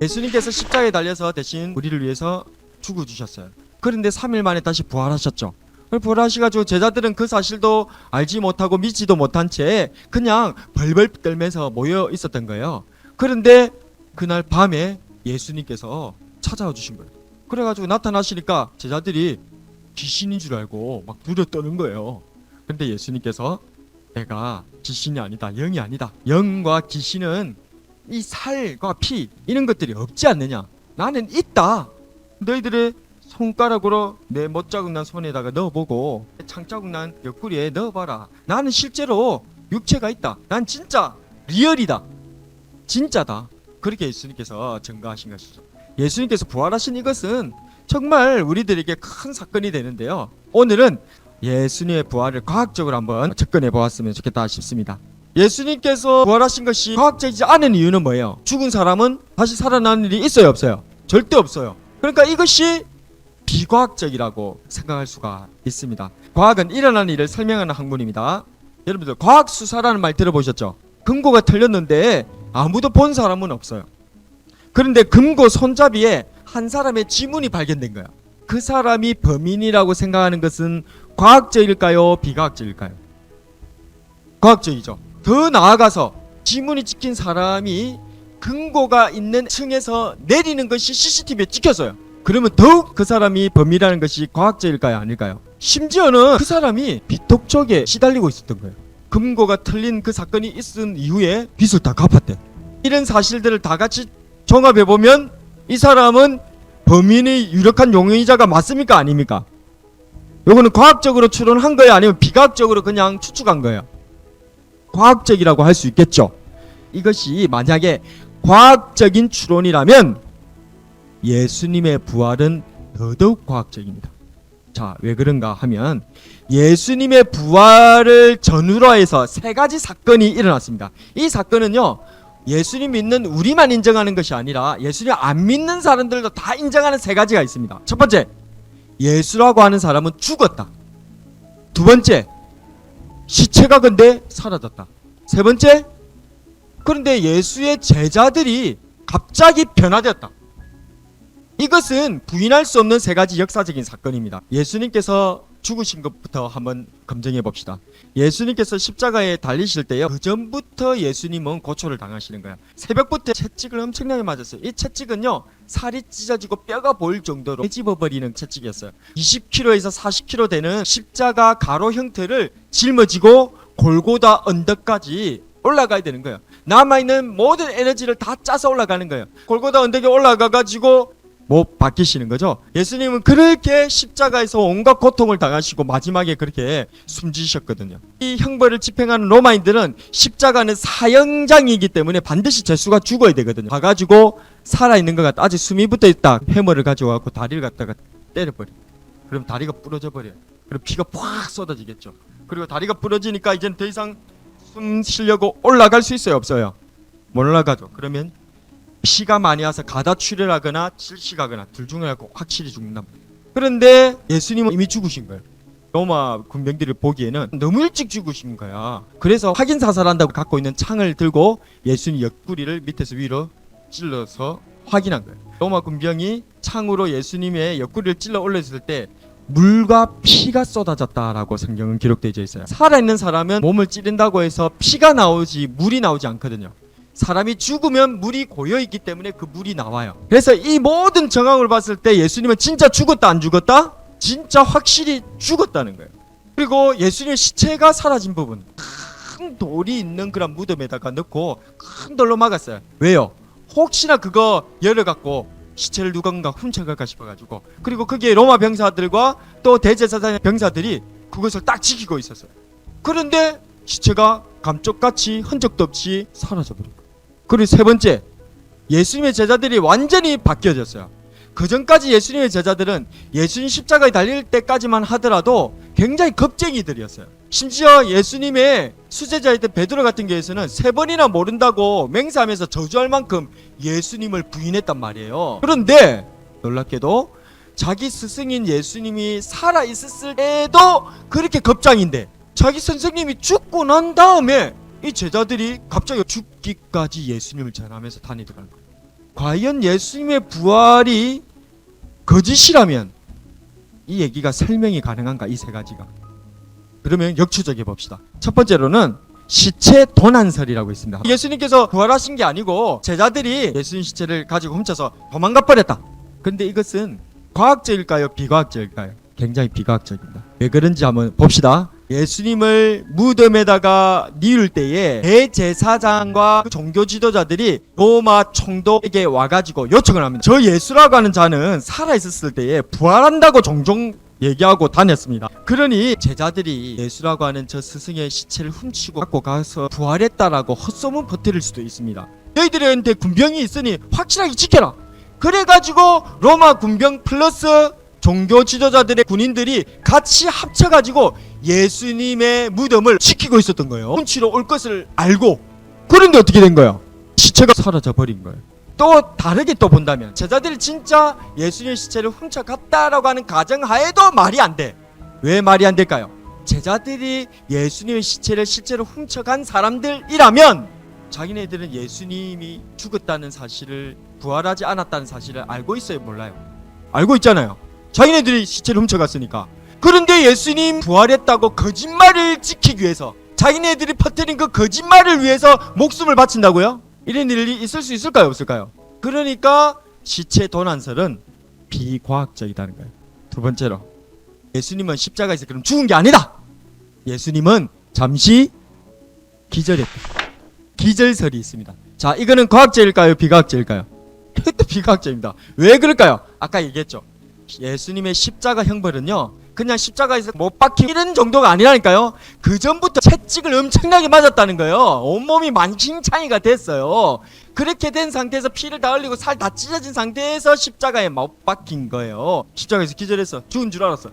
예수님께서 십자가에 달려서 대신 우리를 위해서 죽어주셨어요. 그런데 3일 만에 다시 부활하셨죠. 부활하셔가지고 제자들은 그 사실도 알지 못하고 믿지도 못한 채 그냥 벌벌 떨면서 모여 있었던 거예요. 그런데 그날 밤에 예수님께서 찾아와 주신 거예요. 그래가지고 나타나시니까 제자들이 귀신인 줄 알고 막 두려 떠는 거예요. 근데 예수님께서 내가 귀신이 아니다, 영이 아니다. 영과 귀신은 이 살과 피 이런 것들이 없지 않느냐. 나는 있다. 너희들의 손가락으로 내 못자국 난 손에다가 넣어보고 창자국 난 옆구리에 넣어봐라. 나는 실제로 육체가 있다. 난 진짜 리얼이다. 진짜다. 그렇게 예수님께서 증거하신 것이죠. 예수님께서 부활하신 이것은 정말 우리들에게 큰 사건이 되는데요. 오늘은 예수님의 부활을 과학적으로 한번 접근해 보았으면 좋겠다 싶습니다. 예수님께서 부활하신 것이 과학적이지 않은 이유는 뭐예요? 죽은 사람은 다시 살아나는 일이 있어요, 없어요? 절대 없어요. 그러니까 이것이 비과학적이라고 생각할 수가 있습니다. 과학은 일어나는 일을 설명하는 학문입니다. 여러분들 과학수사라는 말 들어보셨죠? 금고가 털렸는데 아무도 본 사람은 없어요. 그런데 금고 손잡이에 한 사람의 지문이 발견된 거야. 그 사람이 범인이라고 생각하는 것은 과학적일까요? 비과학적일까요? 과학적이죠. 더 나아가서 지문이 찍힌 사람이 금고가 있는 층에서 내리는 것이 CCTV에 찍혔어요. 그러면 더욱 그 사람이 범인이라는 것이 과학적일까요? 아닐까요? 심지어는 그 사람이 빚독 쪽에 시달리고 있었던 거예요. 금고가 털린 그 사건이 있은 이후에 빚을 다 갚았대. 이런 사실들을 다 같이 종합해보면 이 사람은 범인의 유력한 용의자가 맞습니까? 아닙니까? 요거는 과학적으로 추론한 거예요? 아니면 비과학적으로 그냥 추측한 거예요? 과학적이라고 할 수 있겠죠. 이것이 만약에 과학적인 추론이라면 예수님의 부활은 더더욱 과학적입니다. 자, 왜 그런가 하면 예수님의 부활을 전후로 해서 세 가지 사건이 일어났습니다. 이 사건은요, 예수님 믿는 우리만 인정하는 것이 아니라 예수님 안 믿는 사람들도 다 인정하는 세 가지가 있습니다. 첫 번째, 예수라고 하는 사람은 죽었다. 두 번째, 시체가 근데 사라졌다. 세 번째, 그런데 예수의 제자들이 갑자기 변화되었다. 이것은 부인할 수 없는 세 가지 역사적인 사건입니다. 예수님께서 죽으신 것부터 한번 검증해 봅시다. 예수님께서 십자가에 달리실 때요, 그 전부터 예수님은 고초를 당하시는 거야. 새벽부터 채찍을 엄청나게 맞았어요. 이 채찍은요, 살이 찢어지고 뼈가 보일 정도로 헤집어버리는 채찍이었어요. 20kg에서 40kg 되는 십자가 가로 형태를 짊어지고 골고다 언덕까지 올라가야 되는 거예요. 남아있는 모든 에너지를 다 짜서 올라가는 거예요. 골고다 언덕에 올라가가지고 못 바뀌시는 거죠. 예수님은 그렇게 십자가에서 온갖 고통을 당하시고 마지막에 그렇게 숨지셨거든요. 이 형벌을 집행하는 로마인들은 십자가는 사형장이기 때문에 반드시 죄수가 죽어야 되거든요. 가가지고 살아있는 것 같다, 아직 숨이 붙어있다, 해머를 가져와서 다리를 갖다가 때려버려. 그럼 다리가 부러져 버려요. 그럼 피가 팍 쏟아지겠죠. 그리고 다리가 부러지니까 이제는 더 이상 숨 쉬려고 올라갈 수 있어요, 없어요? 못 올라가죠. 그러면 피가 많이 와서 가다 출혈하거나 질식하거나 둘 중에 하나 확실히 죽는다. 그런데 예수님은 이미 죽으신 거예요. 로마 군병들이 보기에는 너무 일찍 죽으신 거야. 그래서 확인 사살한다고 갖고 있는 창을 들고 예수님 옆구리를 밑에서 위로 찔러서 확인한 거예요. 로마 군병이 창으로 예수님의 옆구리를 찔러 올렸을 때 물과 피가 쏟아졌다라고 성경은 기록되어 있어요. 살아있는 사람은 몸을 찌른다고 해서 피가 나오지 물이 나오지 않거든요. 사람이 죽으면 물이 고여있기 때문에 그 물이 나와요. 그래서 이 모든 정황을 봤을 때 예수님은 진짜 죽었다 안 죽었다? 진짜 확실히 죽었다는 거예요. 그리고 예수님의 시체가 사라진 부분, 큰 돌이 있는 그런 무덤에다가 넣고 큰 돌로 막았어요. 왜요? 혹시나 그거 열어갖고 시체를 누군가 훔쳐갈까 싶어가지고. 그리고 거기에 로마 병사들과 또 대제사장 병사들이 그것을 딱 지키고 있었어요. 그런데 시체가 감쪽같이 흔적도 없이 사라져버렸고. 그리고 세 번째, 예수님의 제자들이 완전히 바뀌어졌어요. 그 전까지 예수님의 제자들은 예수님 십자가에 달릴 때까지만 하더라도 굉장히 겁쟁이들이었어요. 심지어 예수님의 수제자였던 베드로 같은 경우에는 3번이나 모른다고 맹세하면서 저주할 만큼 예수님을 부인했단 말이에요. 그런데 놀랍게도 자기 스승인 예수님이 살아있었을 때도 그렇게 겁장인데 자기 선생님이 죽고 난 다음에 이 제자들이 갑자기 죽기까지 예수님을 전하면서 다니더라는 거예요. 과연 예수님의 부활이 거짓이라면 이 얘기가 설명이 가능한가? 이 3가지가. 그러면 역추적해 봅시다. 첫 번째로는 시체 도난설이라고 있습니다. 예수님께서 부활하신 게 아니고 제자들이 예수님 시체를 가지고 훔쳐서 도망가 버렸다. 근데 이것은 과학적일까요? 비과학적일까요? 굉장히 비과학적입니다. 왜 그런지 한번 봅시다. 예수님을 무덤에다가 뉘을 때에 대제사장과 종교 지도자들이 로마 총독에게 와가지고 요청을 합니다. 저 예수라고 하는 자는 살아있었을 때에 부활한다고 종종 얘기하고 다녔습니다. 그러니 제자들이 예수라고 하는 저 스승의 시체를 훔치고 갖고 가서 부활했다라고 헛소문 퍼뜨릴 수도 있습니다. 너희들한테 군병이 있으니 확실하게 지켜라. 그래가지고 로마 군병 플러스 종교 지도자들의 군인들이 같이 합쳐가지고 예수님의 무덤을 지키고 있었던 거예요. 훔치러 올 것을 알고. 그런데 어떻게 된 거예요? 시체가 사라져 버린 거예요. 또 다르게 또 본다면 제자들이 진짜 예수님의 시체를 훔쳐갔다라고 하는 가정하에도 말이 안 돼. 왜 말이 안 될까요? 제자들이 예수님의 시체를 실제로 훔쳐간 사람들이라면 자기네들은 예수님이 죽었다는 사실을, 부활하지 않았다는 사실을 알고 있어요, 몰라요? 알고 있잖아요. 자기네들이 시체를 훔쳐갔으니까. 그런데 예수님 부활했다고 거짓말을 지키기 위해서, 자기네들이 퍼뜨린 그 거짓말을 위해서 목숨을 바친다고요? 이런 일이 있을 수 있을까요, 없을까요? 그러니까 시체 도난설은 비과학적이다는 거예요. 두 번째로, 예수님은 십자가에서 그럼 죽은 게 아니다. 예수님은 잠시 기절했다. 기절설이 있습니다. 자, 이거는 과학적일까요, 비과학적일까요? 이것도 비과학적입니다. 왜 그럴까요? 아까 얘기했죠. 예수님의 십자가 형벌은요, 그냥 십자가에서 못 박히 이런 정도가 아니라니까요. 그 전부터 채찍을 엄청나게 맞았다는 거예요. 온몸이 만신창이가 됐어요. 그렇게 된 상태에서 피를 다 흘리고 살 다 찢어진 상태에서 십자가에 못 박힌 거예요. 십자가에서 기절했어. 죽은 줄 알았어.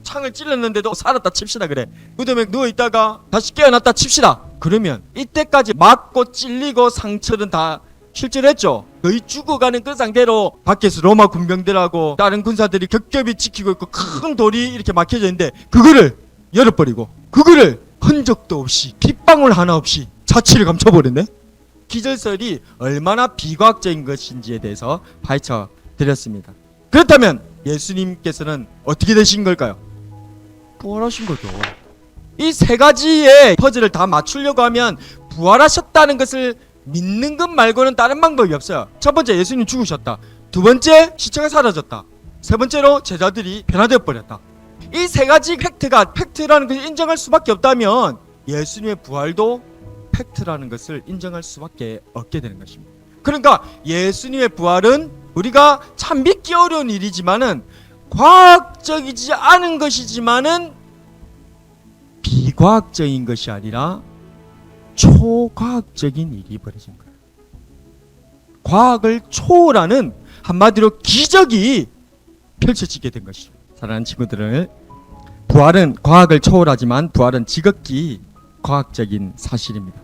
창을 찔렀는데도 살았다 칩시다. 그래, 무덤에 누워있다가 다시 깨어났다 칩시다. 그러면 이때까지 맞고 찔리고 상처는 다 실제로 했죠. 거의 죽어가는 그 상태로 밖에서 로마 군병들하고 다른 군사들이 겹겹이 지키고 있고 큰 돌이 이렇게 막혀져 있는데 그거를 열어버리고 그거를 흔적도 없이 핏방울 하나 없이 자취를 감춰버렸네. 기절설이 얼마나 비과학적인 것인지에 대해서 파헤쳐 드렸습니다. 그렇다면 예수님께서는 어떻게 되신 걸까요? 부활하신 거죠. 이 3가지의 퍼즐을 다 맞추려고 하면 부활하셨다는 것을 믿는 것 말고는 다른 방법이 없어요. 첫 번째, 예수님 죽으셨다. 두 번째, 시체가 사라졌다. 세 번째로, 제자들이 변화되어 버렸다. 이 3가지 팩트가 팩트라는 것을 인정할 수밖에 없다면 예수님의 부활도 팩트라는 것을 인정할 수밖에 없게 되는 것입니다. 그러니까 예수님의 부활은 우리가 참 믿기 어려운 일이지만은, 과학적이지 않은 것이지만은 비과학적인 것이 아니라 초과학적인 일이 벌어진 거예요. 과학을 초월하는, 한마디로 기적이 펼쳐지게 된 것이죠. 사랑하는 친구들을, 부활은 과학을 초월하지만 부활은 지극히 과학적인 사실입니다.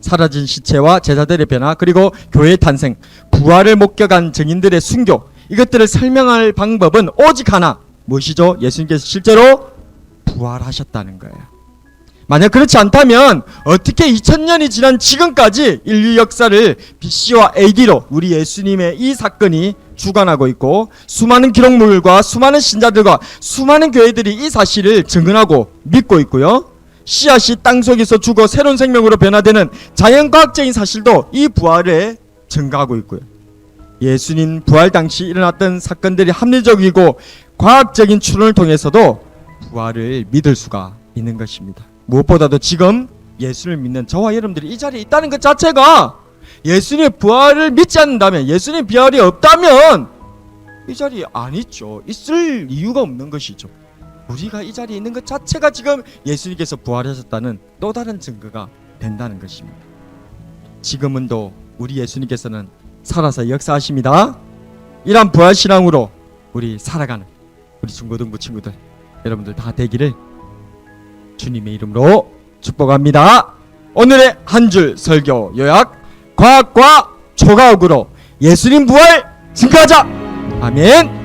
사라진 시체와 제자들의 변화, 그리고 교회의 탄생, 부활을 목격한 증인들의 순교, 이것들을 설명할 방법은 오직 하나, 무엇이죠? 예수님께서 실제로 부활하셨다는 거예요. 만약 그렇지 않다면 어떻게 2000년이 지난 지금까지 인류 역사를 BC와 AD로 우리 예수님의 이 사건이 주관하고 있고, 수많은 기록물과 수많은 신자들과 수많은 교회들이 이 사실을 증언하고 믿고 있고요. 씨앗이 땅속에서 죽어 새로운 생명으로 변화되는 자연과학적인 사실도 이 부활에 증가하고 있고요. 예수님 부활 당시 일어났던 사건들이 합리적이고 과학적인 추론을 통해서도 부활을 믿을 수가 있는 것입니다. 무엇보다도 지금 예수를 믿는 저와 여러분들이 이 자리에 있다는 것 자체가, 예수님의 부활을 믿지 않는다면, 예수님의 부활이 없다면 이 자리에 안 있죠. 있을 이유가 없는 것이죠. 우리가 이 자리에 있는 것 자체가 지금 예수님께서 부활하셨다는 또 다른 증거가 된다는 것입니다. 지금은 또 우리 예수님께서는 살아서 역사하십니다. 이러한 부활신앙으로 우리 살아가는 우리 중고등부 친구들 여러분들 다 되기를 주님의 이름으로 축복합니다. 오늘의 한 줄 설교 요약: 과학과 초과학으로 예수님 부활 증거하자. 아멘.